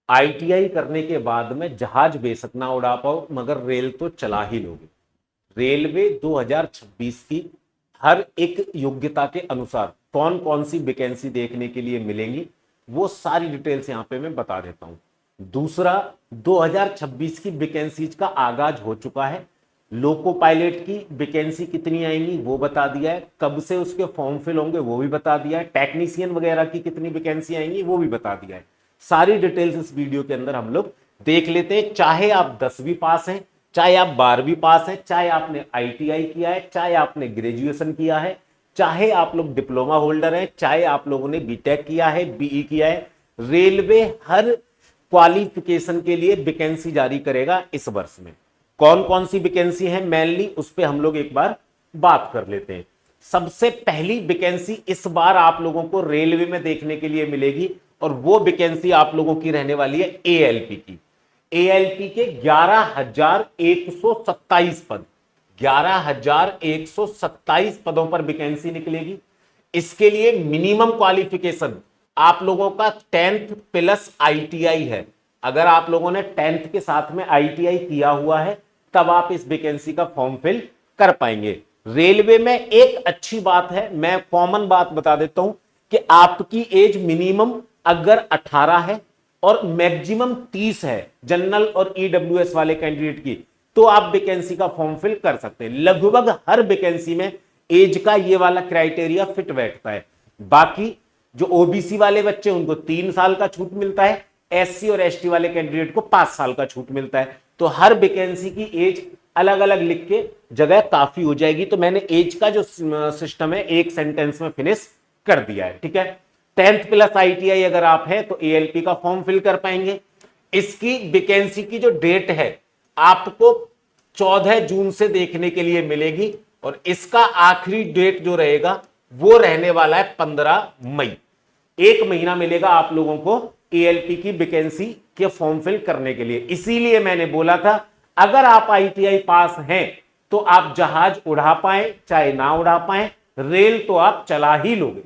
ITI करने के बाद में जहाज बेशक ना उड़ा पाओ मगर रेल तो चला ही लोगे। रेलवे 2026 की हर एक योग्यता के अनुसार कौन कौन सी वैकेंसी देखने के लिए मिलेंगी वो सारी डिटेल्स यहां पे मैं बता देता हूं। दूसरा, 2026 की वैकेंसीज का आगाज हो चुका है। लोको पायलट की वैकेंसी कितनी आएंगी वो बता दिया है, कब से उसके फॉर्म फिल होंगे वो भी बता दिया है, टेक्नीशियन वगैरह की कितनी वैकेंसी आएंगी वो भी बता दिया है। सारी डिटेल्स इस वीडियो के अंदर हम लोग देख लेते हैं। चाहे आप 10वीं पास हैं, चाहे आप 12वीं पास हैं, चाहे आपने आईटीआई किया है, चाहे आपने ग्रेजुएशन किया है, चाहे आप लोग डिप्लोमा होल्डर हैं, चाहे आप लोगों ने बीटेक किया है, बीई किया है, रेलवे हर क्वालिफिकेशन के लिए वैकेंसी जारी करेगा इस वर्ष में। कौन कौन सी वैकेंसी है मेनली उस पर हम लोग एक बार बात कर लेते हैं। सबसे पहली वैकेंसी इस बार आप लोगों को रेलवे में देखने के लिए मिलेगी और वो वैकेंसी आप लोगों की रहने वाली है एएलपी की। एएलपी के 11,127 पद, 11,127 पदों पर वैकेंसी निकलेगी। इसके लिए मिनिमम क्वालिफिकेशन आप लोगों का 10th प्लस आईटीआई है। अगर आप लोगों ने 10th के साथ में आईटीआई किया हुआ है तब आप इस वैकेंसी का फॉर्म फिल कर पाएंगे। रेलवे में एक अच्छी बात है, मैं कॉमन बात बता देता हूं कि आपकी एज मिनिमम अगर 18 है और मैक्सिमम 30 है जनरल और ईडब्ल्यूएस वाले कैंडिडेट की, तो आप वैकेंसी का फॉर्म फिल कर सकते हैं। लगभग हर वैकेंसी में एज का ये वाला क्राइटेरिया फिट बैठता है। बाकी जो ओबीसी वाले बच्चे उनको 3 साल का छूट मिलता है, एससी और एसटी वाले कैंडिडेट को 5 साल का छूट मिलता है। तो हर वैकेंसी की एज अलग अलग लिख के जगह काफी हो जाएगी। तो मैंने एज का जो सिस्टम है एक सेंटेंस में फिनिश कर दिया है, ठीक है। 10th प्लस आईटीआई अगर आप हैं तो एएलपी का फॉर्म फिल कर पाएंगे। इसकी वैकेंसी की जो डेट है आपको 14 जून से देखने के लिए मिलेगी और इसका आखिरी डेट जो रहेगा वो रहने वाला है 15 मई। एक महीना मिलेगा आप लोगों को एएलपी की वैकेंसी के फॉर्म फिल करने के लिए। इसीलिए मैंने बोला था अगर आप आईटीआई पास हैं तो आप जहाज उड़ा पाए चाहे ना उड़ा पाए, रेल तो आप चला ही लोगे।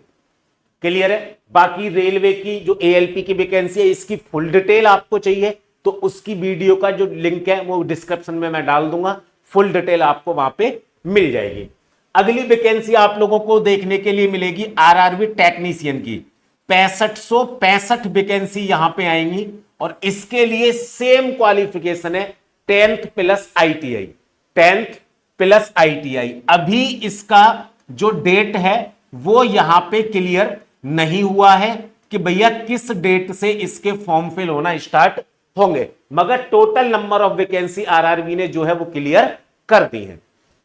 क्लियर है। बाकी रेलवे की जो एएलपी की वैकेंसी है इसकी फुल डिटेल आपको चाहिए तो उसकी वीडियो का जो लिंक है वो डिस्क्रिप्शन में मैं डाल दूंगा, फुल डिटेल आपको वहां पे मिल जाएगी। अगली वैकेंसी आप लोगों को देखने के लिए मिलेगी आरआरबी टेक्नीशियन की। 6565 वैकेंसी यहां पे आएंगी और इसके लिए सेम क्वालिफिकेशन है 10th plus ITI. 10th plus ITI अभी इसका जो डेट है वो यहां पे क्लियर नहीं हुआ है कि भैया किस डेट से इसके फॉर्म फिल होना स्टार्ट होंगे, मगर total number of vacancy RRB ने जो है वो क्लियर कर दी है।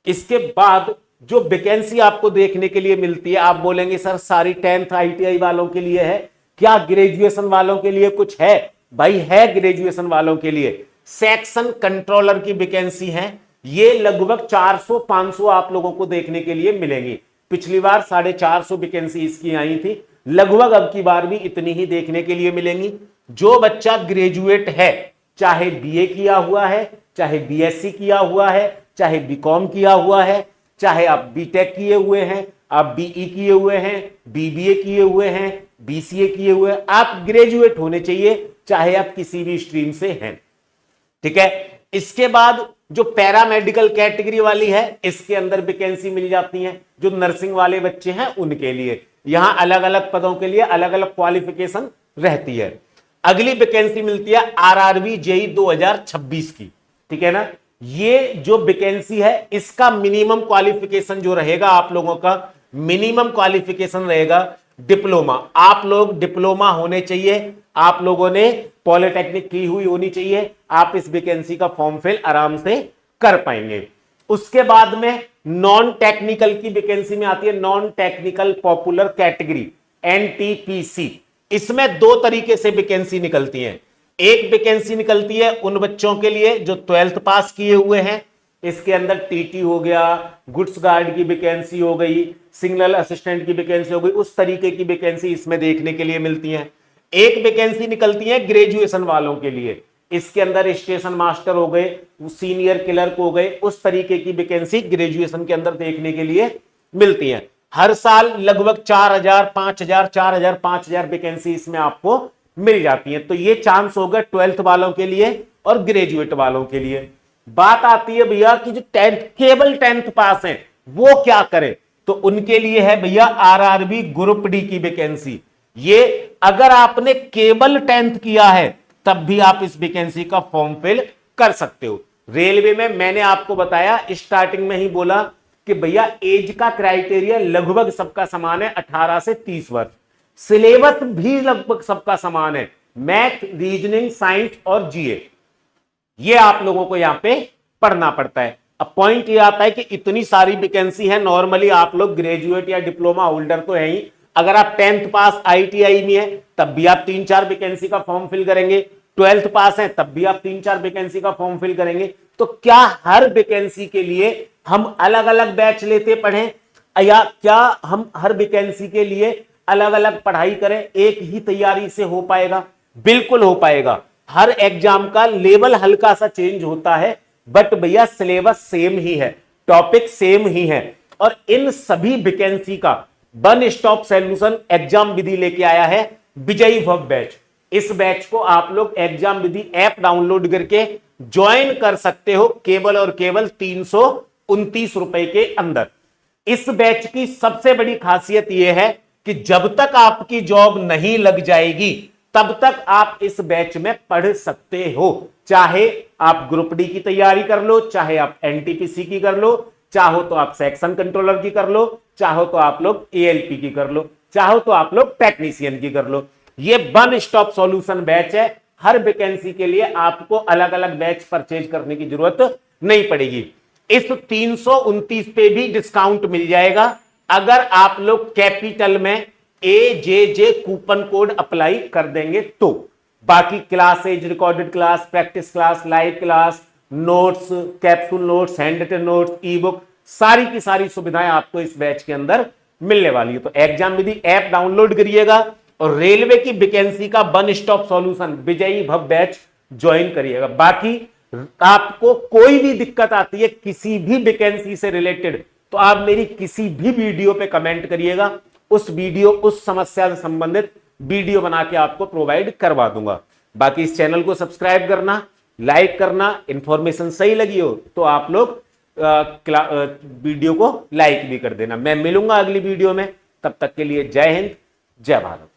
इसके बाद जो वैकेंसी आपको देखने के लिए मिलती है, आप बोलेंगे सर सारी 10th आईटीआई वालों के लिए है, क्या ग्रेजुएशन वालों के लिए कुछ है? भाई है, ग्रेजुएशन वालों के लिए सेक्शन कंट्रोलर की वैकेंसी है। ये लगभग 400-500 आप लोगों को देखने के लिए मिलेंगी। पिछली बार 450 वैकेंसी इसकी आई थी, लगभग अब की बार भी इतनी ही देखने के लिए मिलेंगी। जो बच्चा ग्रेजुएट है, चाहे बीए किया हुआ है, चाहे बीएससी किया हुआ है, चाहे बीकॉम किया हुआ है, चाहे आप बीटेक किए हुए हैं, आप बीई किए हुए हैं, बीबीए किए हुए हैं, बीसीए किए हुए हैं, आप ग्रेजुएट होने चाहिए चाहे आप किसी भी स्ट्रीम से हैं, ठीक है। इसके बाद जो पैरामेडिकल कैटेगरी वाली है इसके अंदर वैकेंसी मिल जाती है। जो नर्सिंग वाले बच्चे हैं उनके लिए यहां अलग अलग पदों के लिए अलग अलग क्वालिफिकेशन रहती है। अगली वैकेंसी मिलती है आरआरबी जेई 2026 की, ठीक है ना। ये जो वैकेंसी है इसका मिनिमम क्वालिफिकेशन जो रहेगा आप लोगों का, मिनिमम क्वालिफिकेशन रहेगा डिप्लोमा। आप लोग डिप्लोमा होने चाहिए, आप लोगों ने पॉलिटेक्निक की हुई होनी चाहिए, आप इस वैकेंसी का फॉर्म फिल आराम से कर पाएंगे। उसके बाद में नॉन टेक्निकल की वैकेंसी में आती है non technical popular category, NTPC. इसमें 2 तरीके से वैकेंसी निकलती है। एक वैकेंसी निकलती है उन बच्चों के लिए जो 12th पास किए हुए हैं, इसके अंदर टीटी हो गया, गुड्स गार्ड की वैकेंसी हो गई, सिग्नल असिस्टेंट की वैकेंसी हो गई, उस तरीके की वैकेंसी इसमें देखने के लिए मिलती है। एक वैकेंसी निकलती है ग्रेजुएशन वालों के लिए, इसके अंदर स्टेशन मास्टर हो गए, सीनियर क्लर्क हो गए, उस तरीके की वैकेंसी ग्रेजुएशन के अंदर देखने के लिए मिलती है। हर साल लगभग 4,000, 5,000, 4,000, 5,000 वैकेंसी इसमें आपको मिल जाती हैं। तो ये चांस होगा 12th वालों के लिए और ग्रेजुएट वालों के लिए। बात आती है भैया कि जो केवल 10th पास हैं वो क्या करें, तो उनके लिए है भैया आरआरबी ग्रुप डी की वैकेंसी। ये अगर आपने केवल 10th किया है तब भी आप इस वैकेंसी का फॉर्म फिल कर सकते हो। रेलवे में मैंने आपको बताया, स्टार्टिंग में ही बोला कि भैया एज का क्राइटेरिया लगभग सबका समान है, 18 से 30 वर्ष। सिलेबस भी लगभग सबका समान है, मैथ, रीजनिंग, साइंस और जीए। ये आप लोगों को यहां पे पढ़ना पड़ता है। अब पॉइंट ये आता है कि इतनी सारी वैकेंसी है, नॉर्मली आप लोग ग्रेजुएट या डिप्लोमा होल्डर तो है ही, अगर आप 10th पास आईटीआई में है तब भी आप 3-4 वैकेंसी का फॉर्म फिल करेंगे, 12th पास है तब भी आप 3-4 वैकेंसी का फॉर्म फिल करेंगे। तो क्या हर वैकेंसी के लिए हम अलग अलग बैच लेते पढ़ें, या क्या हम हर वैकेंसी के लिए अलग अलग पढ़ाई करें? एक ही तैयारी से हो पाएगा? बिल्कुल हो पाएगा। हर एग्जाम का लेवल हल्का सा चेंज होता है, बट भैया सिलेबस सेम ही है, टॉपिक सेम ही है। और इन सभी वैकेंसी का वन स्टॉप सॉल्यूशन एग्जाम विधि लेके आया है विजयी भव बैच। इस बैच को आप लोग एग्जाम विधि ऐप डाउनलोड करके ज्वाइन कर सकते हो, केवल और केवल 329 रुपए के अंदर। इस बैच की सबसे बड़ी खासियत यह है कि जब तक आपकी जॉब नहीं लग जाएगी तब तक आप इस बैच में पढ़ सकते हो। चाहे आप ग्रुप डी की तैयारी कर लो, चाहे आप एनटीपीसी की कर लो, चाहो तो आप सेक्शन कंट्रोलर की कर लो, चाहो तो आप लोग एएलपी की कर लो, चाहो तो आप लोग टेक्नीशियन की कर लो। ये वन स्टॉप सॉल्यूशन बैच है। हर वैकेंसी के लिए आपको अलग अलग बैच परचेज करने की जरूरत नहीं पड़ेगी। इस 329 पे भी डिस्काउंट मिल जाएगा अगर आप लोग कैपिटल में AJJ कूपन कोड अप्लाई कर देंगे तो। बाकी classes, recorded class, practice class, live class, notes, capsule notes, handwritten notes, e book, सारी की सारी सुविधाएं आपको इस बैच के अंदर मिलने वाली है। तो एग्जाम विधि ऐप डाउनलोड करिएगा और रेलवे की वैकेंसी का वन स्टॉप सॉल्यूशन विजयी भव बैच ज्वाइन करिएगा। बाकी आपको कोई भी दिक्कत आती है किसी भी वैकेंसी से रिलेटेड, तो आप मेरी किसी भी वीडियो पे कमेंट करिएगा, उस समस्या से संबंधित वीडियो बना के आपको प्रोवाइड करवा दूंगा। बाकी इस चैनल को सब्सक्राइब करना, लाइक करना, इंफॉर्मेशन सही लगी हो तो आप लोग वीडियो को लाइक भी कर देना। मैं मिलूंगा अगली वीडियो में, तब तक के लिए जय हिंद, जय भारत।